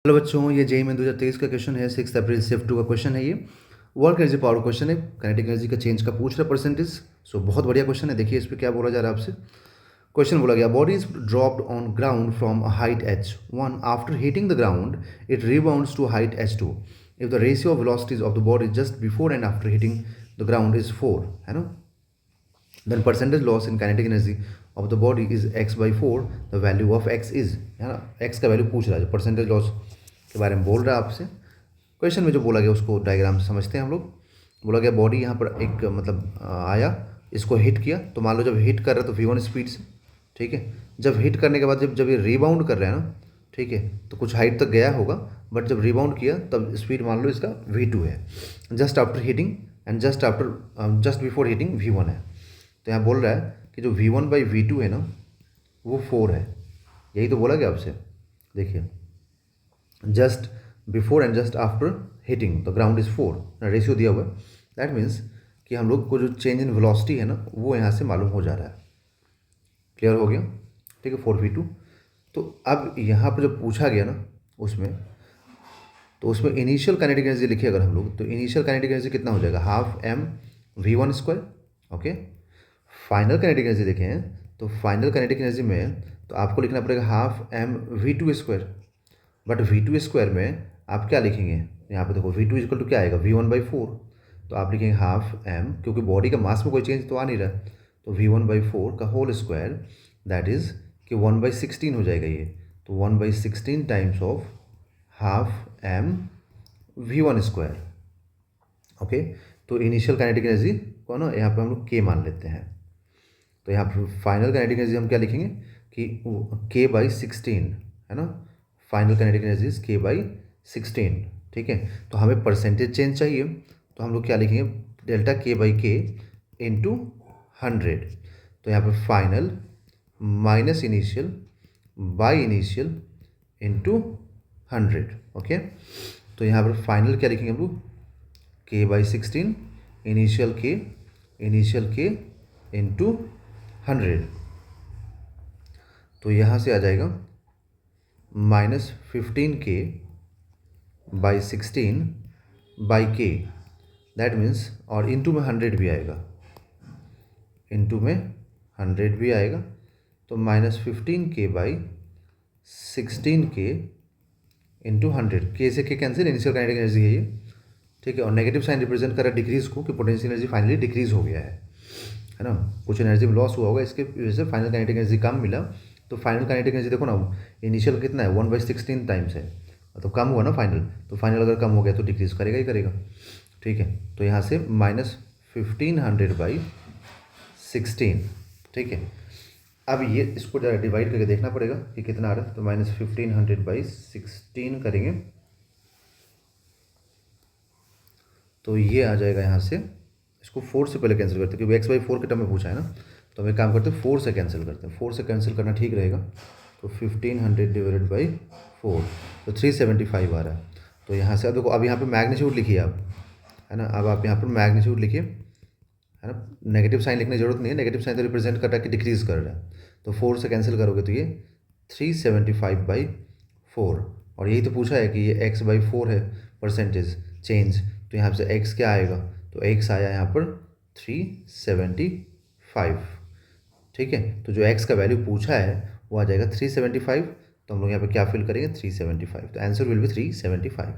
Hello बच्चों, ये JEE में 2023 का क्वेश्चन है। 6 अप्रैल शिफ्ट 2 का क्वेश्चन है। ये वर्क एनर्जी पावर क्वेश्चन है, काइनेटिक एनर्जी का चेंज का पूछ रहा है परसेंटेज। सो बहुत बढ़िया क्वेश्चन है। देखिए इस पर क्या बोला जा रहा है आपसे। क्वेश्चन बोला गया, body is dropped on ground from height h1 after hitting the ground it rebounds to height h2 if the ratio of velocities of the body just before and after hitting the ground is 4, है ना। Then percentage loss in kinetic energy of the body is x/4, the value of x is, है ना। x का value पूछ रहा है, percentage loss के बारे में बोल रहा है आपसे। क्वेश्चन में जो बोला गया उसको डायग्राम से समझते हैं हम लोग। बोला गया बॉडी यहाँ पर एक मतलब आया, इसको हिट किया। तो मान लो जब हिट कर रहा है तो v1 स्पीड से, ठीक है। जब हिट करने के बाद जब ये रिबाउंड कर रहा है ना, ठीक है, तो कुछ हाइट तक गया होगा, बट जब रिबाउंड किया तब स्पीड मान लो इसका v2 है। Just after hitting and just before hitting v1 है। तो यहाँ बोल रहा है कि जो v1/v2 है ना वो 4 है। यही तो बोला गया आपसे। देखिए just before and just after hitting the ground is 4, ratio दिया हुआ है। दैट मीन्स कि हम लोग को जो चेंज इन वेलोसिटी है ना वो यहाँ से मालूम हो जा रहा है। क्लियर हो गया, ठीक है। 4v2। तो अब यहाँ पर जब पूछा गया ना उसमें इनिशियल काइनेटिक एनर्जी लिखिए अगर हम लोग, तो इनिशियल काइनेटिक एनर्जी कितना हो जाएगा, half m v1 square. Okay, final kinetic energy देखें तो फाइनल काइनेटिक एनर्जी में तो आपको लिखना पड़ेगा half m v2 square. But v2 square में आप क्या लिखेंगे, यहाँ पे देखो v2 इक्वल टू क्या आएगा, v1/4। तो आप लिखेंगे हाफ m, क्योंकि बॉडी का मास में कोई चेंज तो आ नहीं रहा, तो v1/4 का होल स्क्वायर, दैट इज़ कि 1/16 हो जाएगा ये। तो 1/16 times of half m v1 square. Okay, तो इनिशियल काइनेटिक एनर्जी को ना यहाँ पे हम लोग k मान लेते हैं। तो यहाँ पर फाइनल काइनेटिक एनर्जी हम क्या लिखेंगे कि k/16, है ना। Final kinetic energy is k/16, ठीक है। तो हमें परसेंटेज चेंज चाहिए, तो हम लोग क्या लिखेंगे, डेल्टा k/k इंटू 100। तो यहाँ पर final minus initial by initial into 100। Okay, तो यहाँ पर फाइनल क्या लिखेंगे हम लोग, k/16 इनिशियल k इंटू 100। तो यहाँ से आ जाएगा -15k/16/k, दैट मीन्स, और इंटू में 100 भी आएगा, इंटू में 100 भी आएगा। तो -15k/16k इंटू 100, के से के कैंसिल, इनिशियल काइनेटिक एनर्जी है ये, ठीक है। और नेगेटिव साइन रिप्रेजेंट कर रहा है डिक्रीज को, कि पोटेंशियल एनर्जी फाइनली डिक्रीज हो गया है ना। कुछ एनर्जी में लॉस हुआ होगा, इसके वजह से फाइनल काइनेटिक एनर्जी कम मिला। तो फाइनल काइनेटिक एनर्जी देखो ना, इनिशियल कितना है, 1/16 टाइम्स है, तो कम हुआ ना फाइनल। तो फाइनल अगर कम हो गया तो डिक्रीज करेगा ही करेगा, ठीक है। तो यहाँ से -1500/16, ठीक है। अब ये इसको जरा डिवाइड करके देखना पड़ेगा कि कितना आ रहा है। तो -1500/16 करेंगे तो ये आ जाएगा यहाँ से। इसको 4 से पहले कैंसिल करते हैं, क्योंकि x/4 के टर्म में पूछा है ना। तो हम एक काम करते हैं, 4 से कैंसिल करते हैं। 4 से कैंसिल करना ठीक रहेगा। तो 1500/4, तो 375 आ रहा है। तो यहाँ से अब देखो, अब यहाँ पे मैग्नीट्यूड लिखिए आप, है ना। अब आप यहाँ पर मैग्नीट्यूड लिखिए, है ना। नेगेटिव साइन लिखने की जरूरत नहीं है, नेगेटिव साइन तो रिप्रेजेंट कर रहा है कि डिक्रीज कर रहा है। तो 4 से कैंसिल करोगे तो ये 375/4, और यही तो पूछा है कि ये x/4 है परसेंटेज चेंज। तो यहाँ से x क्या आएगा, तो x आया यहाँ पर 375, ठीक है। तो जो x का वैल्यू पूछा है वो आ जाएगा 375। तो हम लोग यहाँ पे क्या फिल करेंगे, 375। तो आंसर विल बी 375।